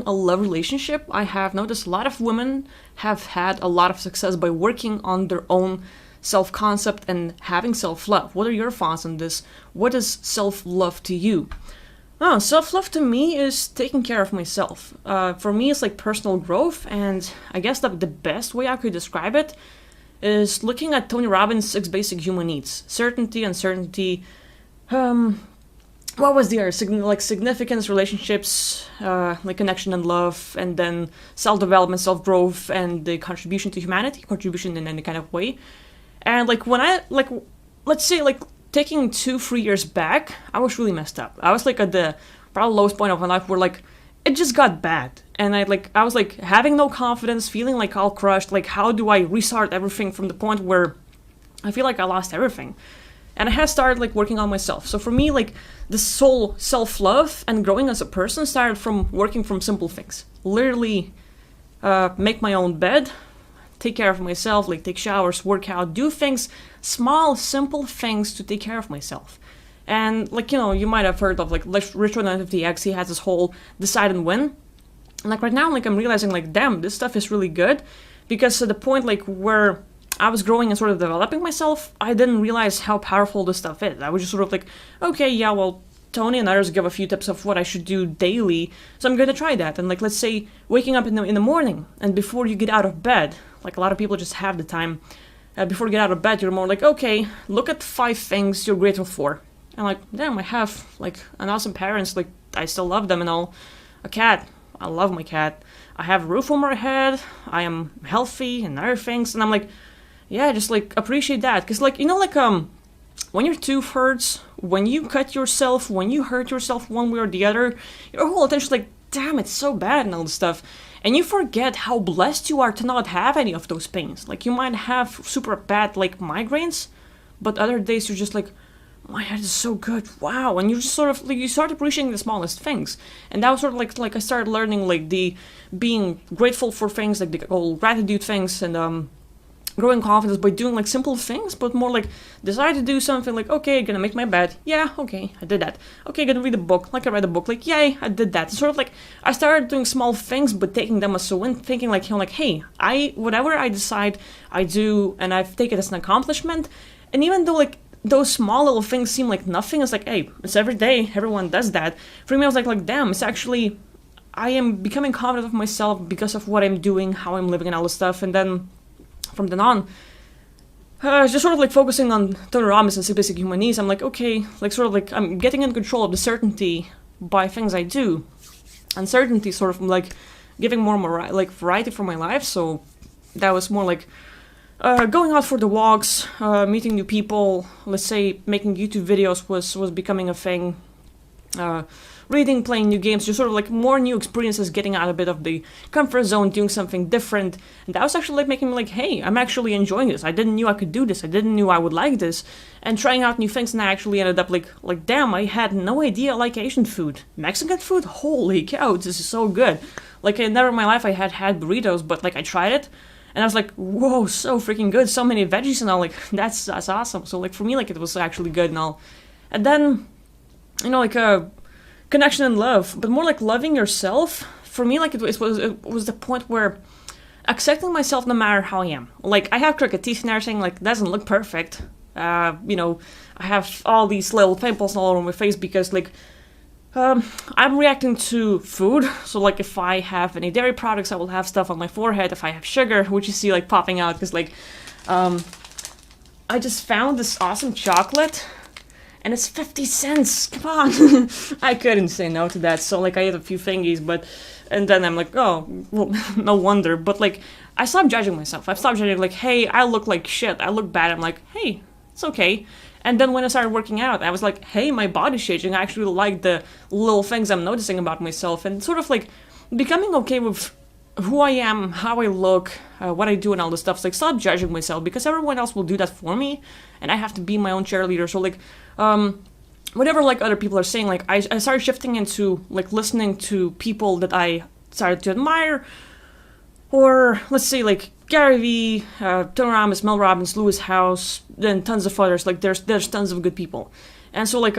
a love relationship, I have noticed a lot of women have had a lot of success by working on their own self-concept and having self-love. What are your thoughts on this? What is self-love to you? Oh, self-love to me is taking care of myself. For me, it's like personal growth, and I guess that the best way I could describe it is looking at Tony Robbins' 6 basic human needs: certainty, uncertainty, what was the other? Significance, relationships, like connection and love, and then self-development, self-growth, and the contribution to humanity, contribution in any kind of way. And like when I, like, let's say like taking 2-3 years back, I was really messed up. I was like at the probably lowest point of my life where like it just got bad. And I was like having no confidence, feeling like all crushed. Like, how do I restart everything from the point where I feel like I lost everything? And I had started like working on myself. So for me, like this whole self-love and growing as a person started from working from simple things. Literally make my own bed, take care of myself, like take showers, work out, do things, small, simple things to take care of myself. And like, you know, you might have heard of like Richard FTX, he has this whole decide and win. And like right now, like I'm realizing like, damn, this stuff is really good. Because at the point like where I was growing and sort of developing myself, I didn't realize how powerful this stuff is. I was just sort of like, okay, yeah, well, Tony and others give a few tips of what I should do daily, so I'm gonna try that. And like, let's say waking up in the morning, and before you get out of bed, like a lot of people just have the time, before you get out of bed, you're more like, okay, look at 5 things you're grateful for. And like, damn, I have like an awesome parents, like I still love them and all. A cat, I love my cat. I have a roof over my head, I am healthy and other things, and I'm like, yeah, just like appreciate that. Because like, you know, like when your tooth hurts, when you cut yourself, when you hurt yourself one way or the other, your whole attention's like, damn, it's so bad and all this stuff. And you forget how blessed you are to not have any of those pains. Like you might have super bad like migraines, but other days you're just like, my head is so good, wow. And you just sort of like, you start appreciating the smallest things. And that was sort of like I started learning like the being grateful for things, like the whole gratitude things, and growing confidence by doing like simple things, but more like decide to do something like, okay, gonna make my bed, yeah, okay, I did that. Okay, gonna read a book, like I read a book, like yay, I did that. Sort of like I started doing small things, but taking them as a win, thinking like, you know, like, hey, whatever I decide, I do, and I've taken it as an accomplishment. And even though like those small little things seem like nothing, it's like, hey, it's every day, everyone does that. For me, I was like damn, it's actually, I am becoming confident of myself because of what I'm doing, how I'm living, and all this stuff. And then from then on, just sort of like focusing on Tony Robbins and 6 basic human needs, I'm like, okay, like sort of like I'm getting in control of the certainty by things I do. Uncertainty sort of like giving more like variety for my life. So that was more like going out for the walks, meeting new people. Let's say making YouTube videos was becoming a thing. Reading, playing new games, just sort of like more new experiences, getting out a bit of the comfort zone, doing something different. And that was actually like making me like, hey, I'm actually enjoying this. I didn't knew I could do this. I didn't knew I would like this. And trying out new things, and I actually ended up like damn, I had no idea I like Asian food. Mexican food? Holy cow, this is so good. Like never in my life I had burritos, but like I tried it. And I was like, whoa, so freaking good. So many veggies and all, like, that's awesome. So like for me, like it was actually good and all. And then, you know, like connection and love, but more like loving yourself. For me, like it was the point where accepting myself no matter how I am. Like I have crooked teeth and everything, like doesn't look perfect. You know, I have all these little pimples all over my face because like I'm reacting to food. So like if I have any dairy products, I will have stuff on my forehead. If I have sugar, which you see like popping out, because like I just found this awesome chocolate. And it's 50 cents. Come on. I couldn't say no to that. So like I ate a few thingies, and then I'm like, oh, well, no wonder. But like I stopped judging myself. I stopped judging like, hey, I look like shit. I look bad. I'm like, hey, it's okay. And then when I started working out, I was like, hey, my body's changing. I actually like the little things I'm noticing about myself, and sort of like becoming okay with who I am, how I look, what I do, and all this stuff. So like stop judging myself, because everyone else will do that for me, and I have to be my own cheerleader. So like whatever like other people are saying, like I started shifting into like listening to people that I started to admire, or let's say like Gary Vee, Tony Robbins, Mel Robbins, Lewis House, then tons of others. Like there's tons of good people. And so like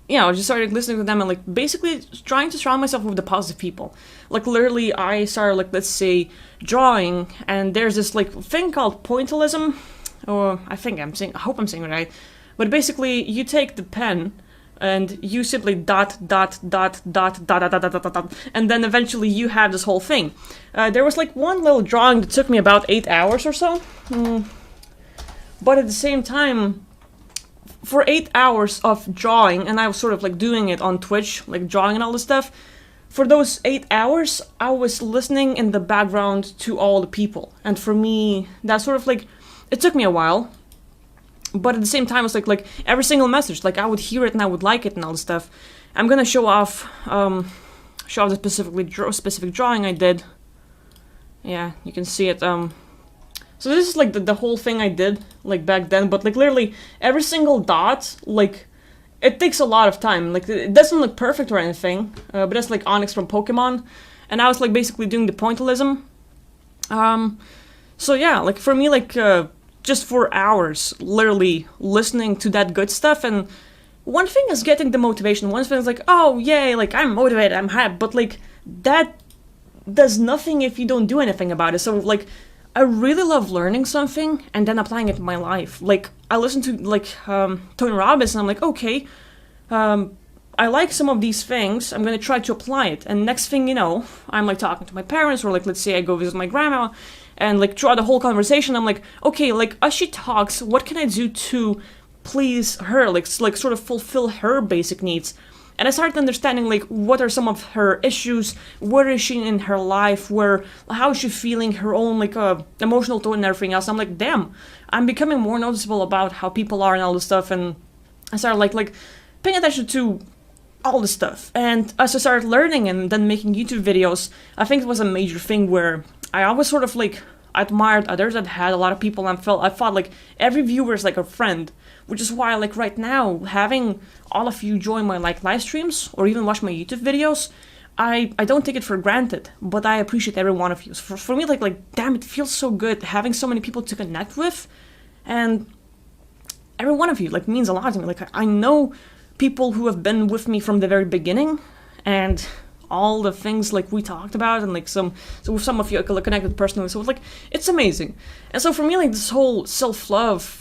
just started listening to them and like basically trying to surround myself with the positive people. Like literally, I started like, let's say, drawing, and there's this like thing called pointillism, or I hope I'm saying it right, but basically you take the pen and you simply dot dot dot dot dot dot dot dot dot, dot, and then eventually you have this whole thing. There was like one little drawing that took me about 8 hours or so, but at the same time, for 8 hours of drawing, and I was sort of like doing it on Twitch, like drawing and all this stuff. For those 8 hours, I was listening in the background to all the people, and for me, that sort of like, it took me a while, but at the same time, it's like every single message, like I would hear it and I would like it and all this stuff. I'm gonna show off the specific drawing I did. Yeah, you can see it. So this is like the whole thing I did like back then, but like literally every single dot, like it takes a lot of time. Like it doesn't look perfect or anything, but that's like Onyx from Pokemon, and I was like basically doing the pointillism. So yeah, like for me, like just for hours, literally listening to that good stuff. And one thing is getting the motivation. One thing is like, oh yay, like I'm motivated, I'm hyped, but like that does nothing if you don't do anything about it. So like, I really love learning something and then applying it in my life. Like I listen to like Tony Robbins and I'm like, okay, I like some of these things, I'm gonna try to apply it. And next thing you know, I'm like talking to my parents, or like let's say I go visit my grandma, and like throughout the whole conversation I'm like, okay, like as she talks, what can I do to please her, like sort of fulfill her basic needs? And I started understanding like what are some of her issues, where is she in her life, how is she feeling, her own like emotional tone and everything else. I'm like, damn, I'm becoming more noticeable about how people are and all this stuff. And I started like paying attention to all this stuff. And as I started learning and then making YouTube videos, I think it was a major thing where I always sort of like admired others that had a lot of people, and I thought like every viewer is like a friend. Which is why, like right now, having all of you join my like live streams or even watch my YouTube videos, I don't take it for granted, but I appreciate every one of you. For me, like damn, it feels so good having so many people to connect with, and every one of you like means a lot to me. Like I know people who have been with me from the very beginning, and all the things like we talked about, and like so with some of you I connected personally. So like it's amazing, and so for me, like this whole self-love,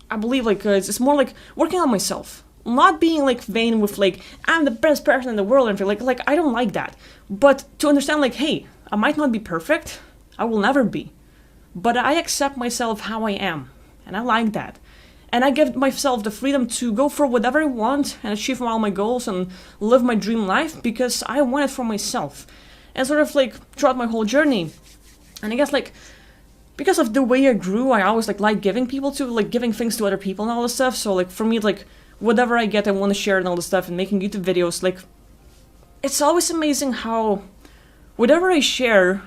I believe like it's more like working on myself, not being like vain with like I'm the best person in the world and feel like I don't like that, but to understand like, hey, I might not be perfect, I will never be, but I accept myself how I am, and I like that, and I give myself the freedom to go for whatever I want and achieve all my goals and live my dream life because I want it for myself. And sort of like throughout my whole journey, and I guess like because of the way I grew, I always like giving giving things to other people and all this stuff. So like for me, like whatever I get, I want to share and all this stuff, and making YouTube videos, like it's always amazing how whatever I share,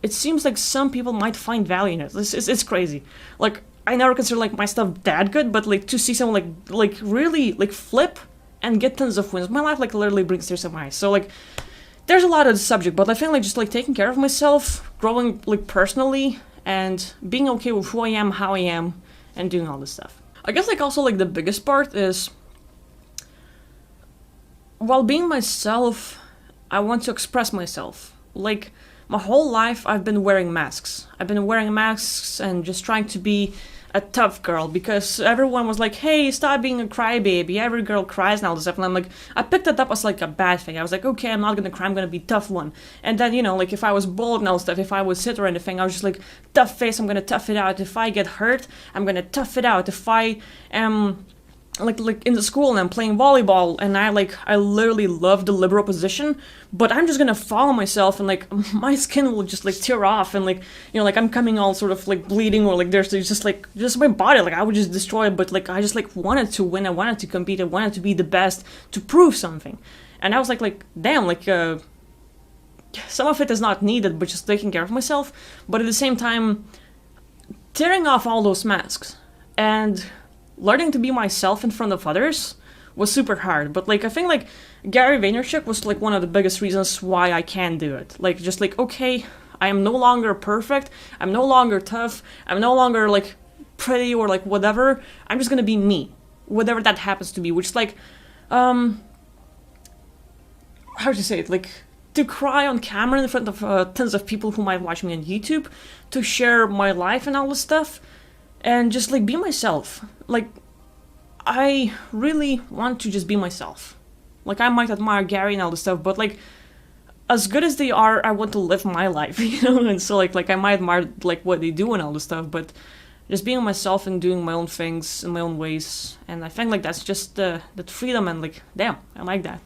it seems like some people might find value in it. It's crazy. Like I never consider like my stuff that good, but like to see someone like really like flip and get tons of wins, my life like literally brings tears to my eyes. So like there's a lot of the subject, but I feel like just like taking care of myself, growing like personally, and being okay with who I am, how I am, and doing all this stuff. I guess like also like the biggest part is, while being myself, I want to express myself. Like my whole life I've been wearing masks. I've been wearing masks and just trying to be a tough girl, because everyone was like, hey, stop being a crybaby, every girl cries and all this stuff. And I'm like, I picked it up as like a bad thing. I was like, okay, I'm not gonna cry, I'm gonna be tough one. And then, you know, like if I was bold and all stuff, if I was hit or anything, I was just like, tough face, I'm gonna tough it out. If I get hurt, I'm gonna tough it out. If I am like in the school and I'm playing volleyball and I literally love the liberal position, but I'm just gonna follow myself and like my skin will just like tear off, and like, you know, like I'm coming all sort of like bleeding, or like there's just my body, like I would just destroy it. But like I just like wanted to win, I wanted to compete, I wanted to be the best, to prove something. And I was like damn, like some of it is not needed, but just taking care of myself. But at the same time, tearing off all those masks and learning to be myself in front of others was super hard. But like I think like Gary Vaynerchuk was like one of the biggest reasons why I can do it. Like just like, okay, I am no longer perfect, I'm no longer tough, I'm no longer like pretty or like whatever, I'm just gonna be me, whatever that happens to be. Which like how to say it, like to cry on camera in front of tons of people who might watch me on YouTube, to share my life and all this stuff, and just like be myself. Like, I really want to just be myself. Like, I might admire Gary and all this stuff, but like, as good as they are, I want to live my life, you know. And so like I might admire like what they do and all this stuff, but just being myself and doing my own things in my own ways. And I think like that's just that freedom, and like damn, I like that.